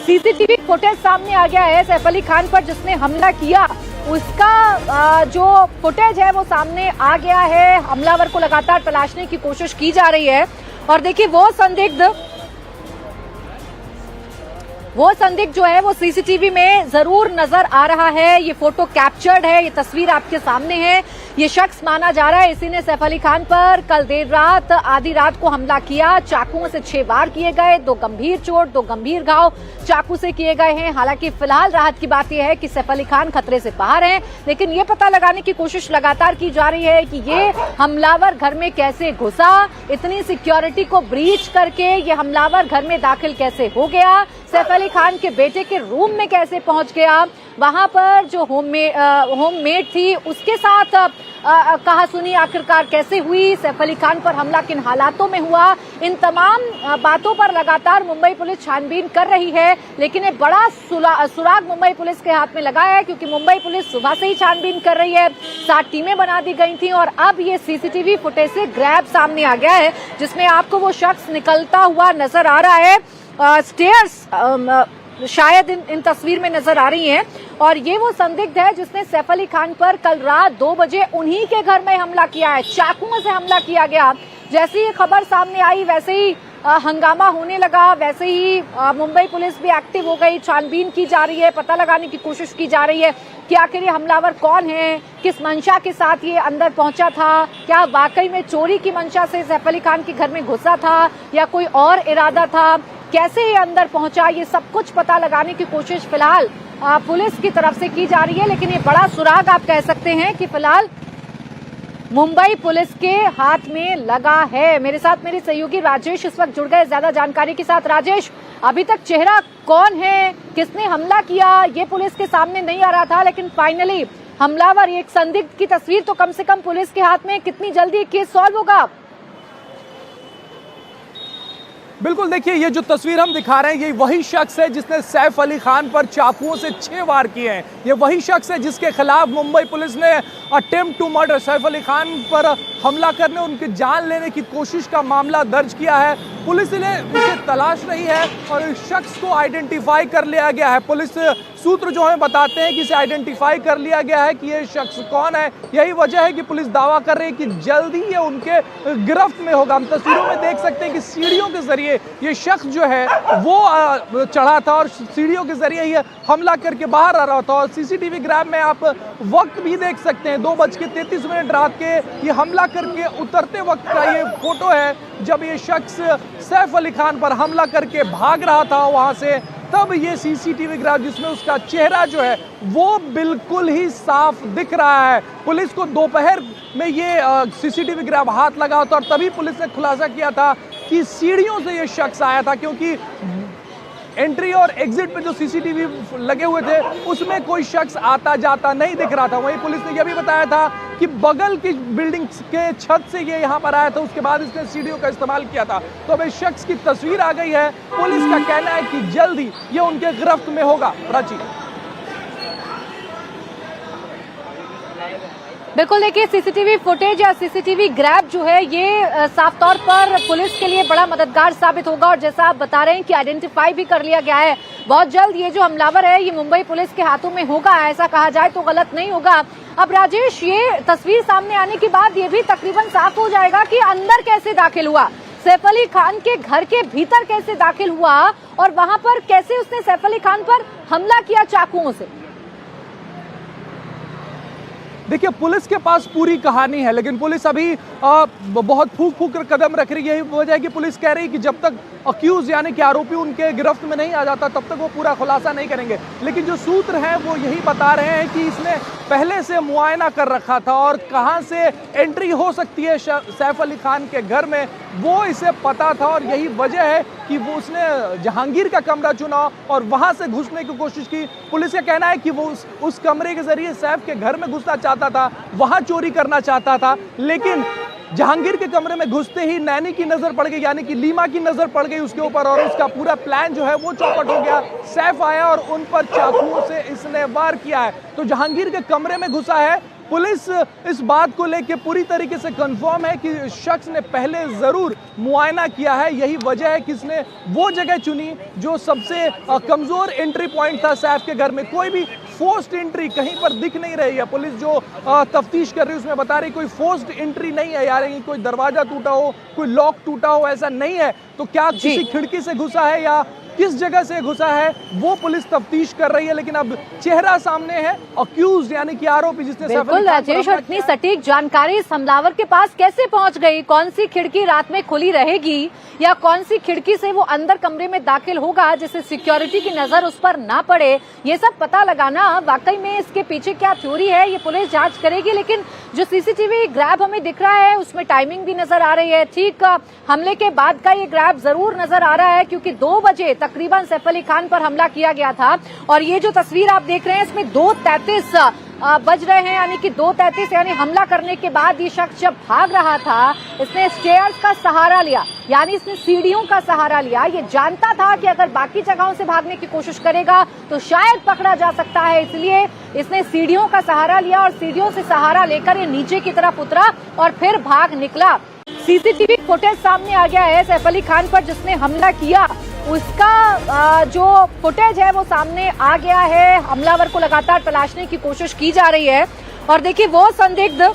CCTV footage सामने आ गया है सैफ अली खान पर जिसने हमला किया, उसका जो फुटेज है वो सामने आ गया है। हमलावर को लगातार तलाशने की कोशिश की जा रही है और देखिए वो संदिग्ध जो है वो सीसीटीवी में जरूर नजर आ रहा है। ये फोटो कैप्चर्ड है, ये तस्वीर आपके सामने है। ये शख्स माना जा रहा है इसी ने सैफ अली खान पर कल देर रात आधी रात को हमला किया। चाकुओं से 6 वार किए गए, 2 गंभीर चोट, 2 गंभीर घाव चाकू से किए गए हैं। हालांकि फिलहाल राहत की बात यह है कि सैफ अली खान खतरे से बाहर हैं, लेकिन ये पता लगाने की कोशिश लगातार की जा रही है कि ये हमलावर घर में कैसे घुसा, इतनी सिक्योरिटी को ब्रीच करके ये हमलावर घर में दाखिल कैसे हो गया, सैफ अली खान के बेटे के रूम में कैसे पहुंच गया, वहां पर जो होममेड थी उसके साथ कहा सुनी आखिरकार कैसे हुई, सैफ अली खान पर हमला किन हालातों में हुआ। इन तमाम बातों पर लगातार मुंबई पुलिस छानबीन कर रही है, लेकिन एक बड़ा सुराग मुंबई पुलिस के हाथ में लगा है क्योंकि मुंबई पुलिस सुबह से ही छानबीन कर रही है। 7 टीमें बना दी गई थी और अब ये सीसीटीवी फुटेज से ग्रैब सामने आ गया है जिसमें आपको वो शख्स निकलता हुआ नजर आ रहा है। स्टेयर्स शायद इन तस्वीर में नजर आ रही हैं और ये वो संदिग्ध है जिसने सैफ अली खान पर कल रात 2 बजे उन्हीं के घर में हमला किया है। चाकुओं से हमला किया गया। जैसे ही खबर सामने आई वैसे ही हंगामा होने लगा, वैसे ही मुंबई पुलिस भी एक्टिव हो गई। छानबीन की जा रही है, पता लगाने की कोशिश की जा रही है कि आखिर ये हमलावर कौन है, किस मंशा के साथ ये अंदर पहुंचा था, क्या वाकई में चोरी की मंशा से सैफ अली खान के घर में घुसा था या कोई और इरादा था, कैसे ये अंदर पहुंचा, ये सब कुछ पता लगाने की कोशिश फिलहाल पुलिस की तरफ से की जा रही है। लेकिन ये बड़ा सुराग आप कह सकते हैं कि फिलहाल मुंबई पुलिस के हाथ में लगा है। मेरे साथ मेरे सहयोगी राजेश इस वक्त जुड़ गए ज्यादा जानकारी के साथ। राजेश, अभी तक चेहरा कौन है, किसने हमला किया, ये पुलिस के सामने नहीं आ रहा था, लेकिन फाइनली हमलावर एक संदिग्ध की तस्वीर तो कम से कम पुलिस के हाथ में। कितनी जल्दी केस सॉल्व होगा? बिल्कुल, देखिए ये जो तस्वीर हम दिखा रहे हैं ये वही शख्स है जिसने सैफ अली खान पर चाकुओं से 6 वार किए हैं। ये वही शख्स है जिसके खिलाफ मुंबई पुलिस ने attempt to murder, Saif Ali Khan पर हमला करने, उनकी जान लेने की कोशिश का मामला दर्ज किया है। पुलिस ने उसे तलाश रही है और इस शख्स को आइडेंटिफाई कर लिया गया है। पुलिस सूत्र जो है बताते हैं कि इसे आइडेंटिफाई कर लिया गया है कि ये शख्स कौन है। यही वजह है कि पुलिस दावा कर रही है कि जल्दी ये उनके गिरफ्त में होगा। हम तस्वीरों में देख सकते हैं कि सीढ़ियों के जरिए ये शख्स जो है वो चढ़ा था और सीढ़ियों के जरिए ये हमला करके बाहर आ रहा था। और सीसीटीवी ग्रैब में आप वक्त भी देख सकते हैं, 2:33 रात के ये हमला करके उतरते वक्त का ये फोटो है जब ये शख्स सैफ अली खान पर हमला करके भाग रहा था वहां से। तब ये सीसीटीवी ग्राफ जिसमें उसका चेहरा जो है वो बिल्कुल ही साफ दिख रहा है। पुलिस को दोपहर में ये सीसीटीवी ग्राफ हाथ लगा था और तभी पुलिस ने खुलासा किया था कि सीढ़ियों से ये शख्स आया था, क्योंकि एंट्री और एग्जिट पे जो सीसीटीवी लगे हुए थे उसमें कोई शख्स आता जाता नहीं दिख रहा था। वहीं पुलिस ने यह भी बताया था कि बगल की बिल्डिंग के छत से ये यहाँ पर आया था, उसके बाद इसने सीढ़ियों का इस्तेमाल किया था। तो अब इस शख्स की तस्वीर आ गई है। पुलिस का कहना है कि जल्दी ये उनके गिरफ्त में होगा। प्राची, बिल्कुल, देखिए सीसीटीवी फुटेज या सीसीटीवी ग्रैब जो है ये साफ तौर पर पुलिस के लिए बड़ा मददगार साबित होगा और जैसा आप बता रहे हैं कि आइडेंटिफाई भी कर लिया गया है। बहुत जल्द ये जो हमलावर है ये मुंबई पुलिस के हाथों में होगा, ऐसा कहा जाए तो गलत नहीं होगा। अब राजेश, ये तस्वीर सामने आने के बाद ये भी तकरीबन साफ हो जाएगा कि अंदर कैसे दाखिल हुआ, सैफ अली खान के घर के भीतर कैसे दाखिल हुआ और वहां पर कैसे उसने सैफ अली खान पर हमला किया चाकुओं से। देखिए पुलिस के पास पूरी कहानी है, लेकिन पुलिस अभी बहुत फूक कर कदम रख रही है। यही वजह है कि पुलिस कह रही है कि जब तक अक्यूज यानी कि आरोपी उनके गिरफ्त में नहीं आ जाता तब तक वो पूरा खुलासा नहीं करेंगे। लेकिन जो सूत्र हैं वो यही बता रहे हैं कि इसने पहले से मुआयना कर रखा था और कहां से एंट्री हो सकती है सैफ अली खान के घर में वो इसे पता था। और यही वजह है कि वो उसने जहांगीर का कमरा चुना और वहां से घुसने की कोशिश की। पुलिस का कहना है कि वो उस कमरे के जरिए सैफ के घर में घुसना चाहता था, वहां चोरी करना चाहता था, लेकिन जहांगीर के कमरे में घुसते ही नैनी की नजर पड़ गई, यानी कि लीमा की नजर पड़ गई उसके ऊपर और उसका पूरा प्लान जो है वो चौपट हो गया। सैफ आया और उन पर चाकुओं से इसने वार किया है। तो जहांगीर के कमरे में घुसा है, पुलिस इस बात को लेकर पूरी तरीके से कंफर्म है कि शख्स ने पहले जरूर मुआयना किया है। यही वजह है कि इसने वो जगह चुनी जो सबसे कमजोर एंट्री पॉइंट था सैफ के घर में। कोई भी फोर्स्ड एंट्री कहीं पर दिख नहीं रही है। पुलिस जो तफ्तीश कर रही है उसमें बता रही कोई फोर्स्ड एंट्री नहीं है यार, कोई दरवाजा टूटा हो, कोई लॉक टूटा हो, ऐसा नहीं है। तो क्या किसी खिड़की से घुसा है या किस जगह से घुसा है वो पुलिस तफ्तीश कर रही है। लेकिन अब चेहरा सामने है, अक्यूज यानी कि आरोपी जिसने बिल्कुल राजेश, और इतनी सटीक जानकारी इस हमलावर के पास कैसे पहुंच गई? कौन सी खिड़की रात में खुली रहेगी या कौन सी खिड़की से वो अंदर कमरे में दाखिल होगा जिससे सिक्योरिटी की नजर उस पर ना पड़े, ये सब पता लगाना वाकई में इसके पीछे क्या थ्योरी है ये पुलिस जांच करेगी। लेकिन जो सीसीटीवी ग्रैब हमें दिख रहा है उसमें टाइमिंग भी नजर आ रही है। ठीक हमले के बाद का ये ग्रैब जरूर नजर आ रहा है क्योंकि 2 बजे तकरीबन सैफ अली खान पर हमला किया गया था। और ये जो तस्वीर आप देख रहे हैं इसमें 2:33 बज रहे हैं, यानी कि 2:33 यानी हमला करने के बाद ये शख्स जब भाग रहा था इसने स्टेयर्स का सहारा लिया, यानी इसने सीढ़ियों का सहारा लिया। ये जानता था कि अगर बाकी जगहों से भागने की कोशिश करेगा तो शायद पकड़ा जा सकता है, इसलिए इसने सीढ़ियों का सहारा लिया और सीढ़ियों से सहारा लेकर ये नीचे की तरफ उतरा और फिर भाग निकला। सीसीटीवी फुटेज सामने आ गया है सैफ अली खान पर जिसने हमला किया, उसका जो फुटेज है वो सामने आ गया है। हमलावर को लगातार तलाशने की कोशिश की जा रही है और देखिए वो संदिग्ध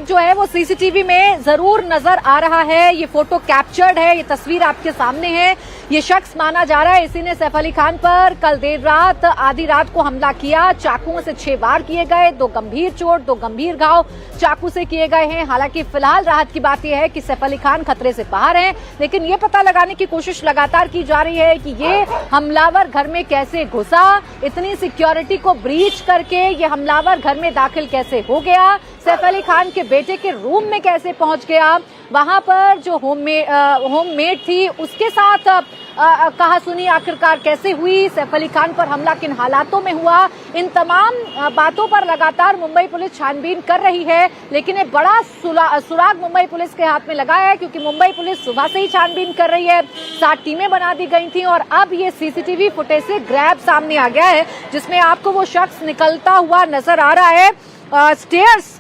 जो है वो सीसीटीवी में जरूर नजर आ रहा है। ये फोटो कैप्चर्ड है, ये तस्वीर आपके सामने है। ये शख्स माना जा रहा है इसी ने सैफ अली खान पर कल देर रात आधी रात को हमला किया। चाकुओं से 6 वार किए गए, 2 गंभीर चोट, 2 गंभीर घाव चाकू से किए गए हैं। हालांकि फिलहाल राहत की बात यह है कि सैफ अली खान खतरे से बाहर हैं, लेकिन ये पता लगाने की कोशिश लगातार की जा रही है कि ये हमलावर घर में कैसे घुसा, इतनी सिक्योरिटी को ब्रीच करके ये हमलावर घर में दाखिल कैसे हो गया, सैफ अली खान के बेटे के रूम में कैसे पहुंच गया, वहां पर जो होममेड थी उसके साथ कहा सुनी आखिरकार कैसे हुई, सैफ अली खान पर हमला किन हालातों में हुआ। इन तमाम बातों पर लगातार मुंबई पुलिस छानबीन कर रही है। लेकिन एक बड़ा सुराग मुंबई पुलिस के हाथ में लगा है क्योंकि मुंबई पुलिस सुबह से ही छानबीन कर रही है। 7 टीमें बना दी गई थी और अब ये सीसीटीवी फुटेज से ग्रैब सामने आ गया है जिसमें आपको वो शख्स निकलता हुआ नजर आ रहा है। स्टेयर्स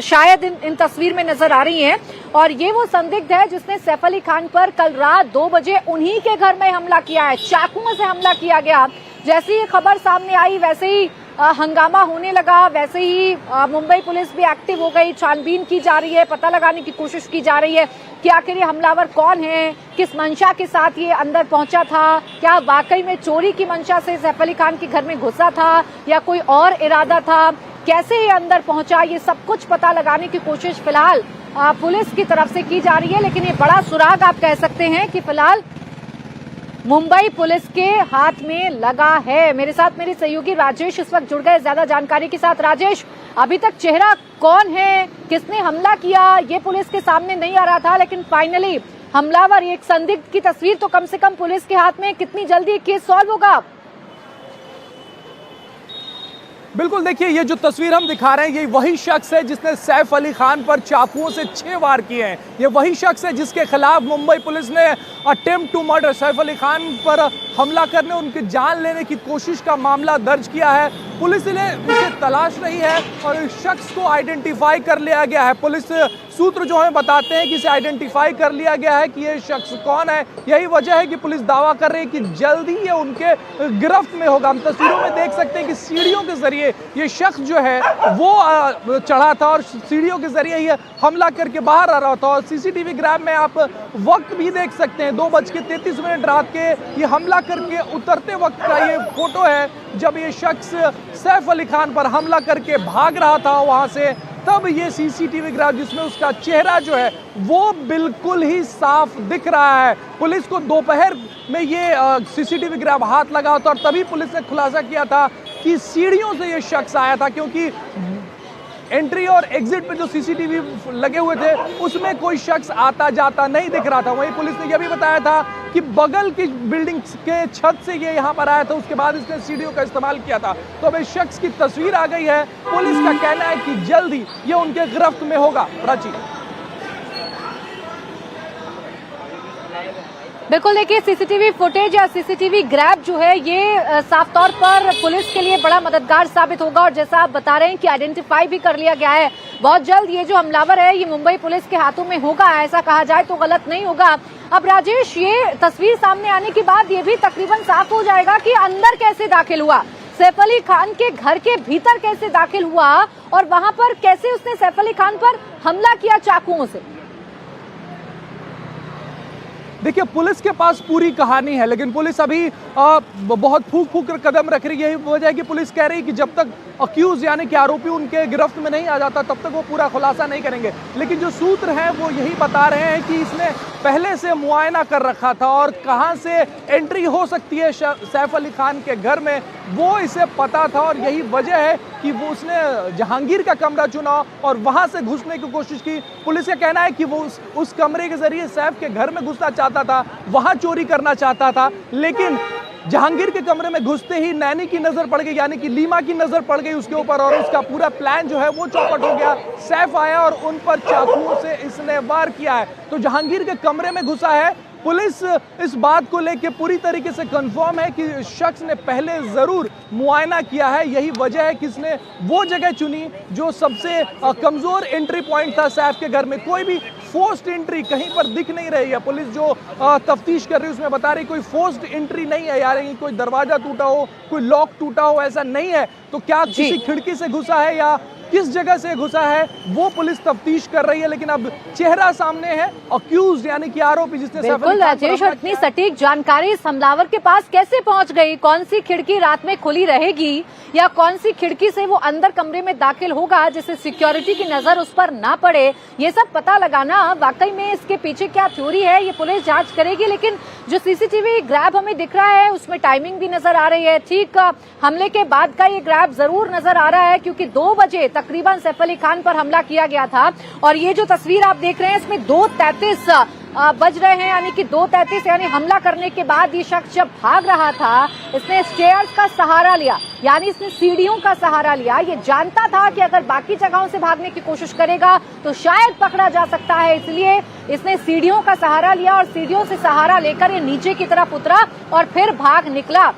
शायद इन तस्वीर में नजर आ रही हैं और ये वो संदिग्ध है जिसने सैफ अली खान पर कल रात 2 बजे उन्हीं के घर में हमला किया है। चाकुओं से हमला किया गया। जैसे ही खबर सामने आई वैसे ही हंगामा होने लगा, वैसे ही मुंबई पुलिस भी एक्टिव हो गई। छानबीन की जा रही है, पता लगाने की कोशिश की जा रही है कि आखिर ये हमलावर कौन है, किस मंशा के साथ ये अंदर पहुंचा था, क्या वाकई में चोरी की मंशा से सैफ अली खान के घर में घुसा था या कोई और इरादा था, कैसे ये अंदर पहुंचा, ये सब कुछ पता लगाने की कोशिश फिलहाल पुलिस की तरफ से की जा रही है। लेकिन ये बड़ा सुराग आप कह सकते हैं कि फिलहाल मुंबई पुलिस के हाथ में लगा है। मेरे साथ मेरे सहयोगी राजेश इस वक्त जुड़ गए ज्यादा जानकारी के साथ। राजेश, अभी तक चेहरा कौन है, किसने हमला किया, ये पुलिस के सामने नहीं आ रहा था, लेकिन फाइनली हमलावर, एक संदिग्ध की तस्वीर तो कम से कम पुलिस के हाथ में। कितनी जल्दी केस सॉल्व होगा? बिल्कुल, देखिए ये जो तस्वीर हम दिखा रहे हैं ये वही शख्स है जिसने सैफ अली खान पर चाकुओं से 6 वार किए हैं। ये वही शख्स है जिसके खिलाफ मुंबई पुलिस ने attempt to murder, Saif Ali Khan पर हमला करने, उनकी जान लेने की कोशिश का मामला दर्ज किया है। पुलिस ने उसे तलाश रही है और इस शख्स को आइडेंटिफाई कर लिया गया है। पुलिस सूत्र जो हमें बताते हैं कि इसे आइडेंटिफाई कर लिया गया है कि ये शख्स कौन है। यही वजह है कि पुलिस दावा कर रही है कि जल्दी ये उनके गिरफ्त में होगा। हम तस्वीरों में देख सकते हैं कि सीढ़ियों के जरिए ये शख्स जो है वो चढ़ा था और सीढ़ियों के जरिए ये हमला करके बाहर आ रहा था। और सीसीटीवी ग्रैब में आप वक्त भी देख सकते हैं, 2:33 रात के ये हमला करके उतरते वक्त का ये फोटो है जब ये शख्स सैफ अली खान पर हमला करके भाग रहा था वहां से। तब ये सीसीटीवी ग्राफ जिसमें उसका चेहरा जो है वो बिल्कुल ही साफ दिख रहा है। पुलिस को दोपहर में ये सीसीटीवी ग्राफ हाथ लगा था और तभी पुलिस ने खुलासा किया था कि सीढ़ियों से ये शख्स आया था, क्योंकि एंट्री और एग्जिट पे जो सीसीटीवी लगे हुए थे उसमें कोई शख्स आता जाता नहीं दिख रहा था। वहीं पुलिस ने यह भी बताया था कि बगल की बिल्डिंग के छत से ये यहाँ पर आया था, उसके बाद इसने सीढ़ियों का इस्तेमाल किया था। तो अब इस शख्स की तस्वीर आ गई है। पुलिस का कहना है कि जल्दी ये उनके गिरफ्त में होगा। प्राची। बिल्कुल, देखिए सीसीटीवी फुटेज या सीसीटीवी ग्रैब जो है ये साफ तौर पर पुलिस के लिए बड़ा मददगार साबित होगा। और जैसा आप बता रहे हैं कि आइडेंटिफाई भी कर लिया गया है, बहुत जल्द ये जो हमलावर है ये मुंबई पुलिस के हाथों में होगा, ऐसा कहा जाए तो गलत नहीं होगा। अब राजेश, ये तस्वीर सामने आने के बाद ये भी तकरीबन साफ हो जाएगा कि अंदर कैसे दाखिल हुआ, सैफ अली खान के घर के भीतर कैसे दाखिल हुआ और वहां पर कैसे उसने सैफ अली खान पर हमला किया चाकुओं से। देखिए, पुलिस के पास पूरी कहानी है, लेकिन पुलिस अभी बहुत फूक फूक कर कदम रख रही है। यही वजह है कि पुलिस कह रही है कि जब तक अक्यूज यानी कि आरोपी उनके गिरफ्त में नहीं आ जाता तब तक वो पूरा खुलासा नहीं करेंगे। लेकिन जो सूत्र हैं वो यही बता रहे हैं कि इसने पहले से मुआयना कर रखा था और कहां से एंट्री हो सकती है सैफ अली खान के घर में वो इसे पता था। और यही वजह है कि वो उसने जहांगीर का कमरा चुना और वहां से घुसने की कोशिश की। पुलिस का कहना है कि वो उस कमरे के जरिए सैफ के घर में घुसना चाहता था, वहां चोरी करना चाहता था, लेकिन जहांगीर के कमरे में घुसते ही नैनी की नजर पड़ गई, यानी कि लीमा की नजर पड़ गई उसके ऊपर और उसका पूरा प्लान जो है वो चौपट हो गया। सैफ आया और उन पर चाकुओं से इसने वार किया है। तो जहांगीर के कमरे में घुसा है। पुलिस इस बात को लेकर पूरी तरीके से कंफर्म है कि शख्स ने पहले जरूर मुआयना किया है। यही वजह है कि इसने वो जगह चुनी जो सबसे कमजोर एंट्री पॉइंट था सैफ के घर में। कोई भी फोर्स्ड एंट्री कहीं पर दिख नहीं रही है। पुलिस जो तफ्तीश कर रही है उसमें बता रही कोई फोर्स्ड एंट्री नहीं है, यानी कोई दरवाजा टूटा हो, कोई लॉक टूटा हो, ऐसा नहीं है। तो क्या किसी खिड़की से घुसा है या किस जगह से घुसा है वो पुलिस तफ्तीश कर रही है। लेकिन अब चेहरा सामने है, अक्यूज यानी कि आरोपी जिसने बिल्कुल राजेश, और इतनी सटीक जानकारी इस हमलावर के पास कैसे पहुंच गई, कौन सी खिड़की रात में खुली रहेगी या कौन सी खिड़की से वो अंदर कमरे में दाखिल होगा जिससे सिक्योरिटी की नजर उस पर ना पड़े, ये सब पता लगाना वाकई में इसके पीछे क्या थ्योरी है ये पुलिस जांच करेगी। लेकिन जो सीसीटीवी ग्रैब हमें दिख रहा है उसमें टाइमिंग भी नजर आ रही है, ठीक हमले के बाद का ये ग्रैब जरूर नजर आ रहा है क्योंकि 2 बजे तकरीबन सैफ अली खान पर हमला किया गया था। और ये जो तस्वीर आप देख रहे हैं इसमें 2:33 बज रहे हैं, यानी कि 2:33 यानी हमला करने के बाद ये शख्स जब भाग रहा था इसने स्टेयर्स का सहारा लिया, यानी इसने सीढ़ियों का सहारा लिया। ये जानता था कि अगर बाकी जगहों से भागने की कोशिश करेगा तो शायद पकड़ा जा सकता है, इसलिए इसने सीढ़ियों का सहारा लिया और सीढ़ियों से सहारा लेकर ये नीचे की तरफ उतरा और फिर भाग निकला।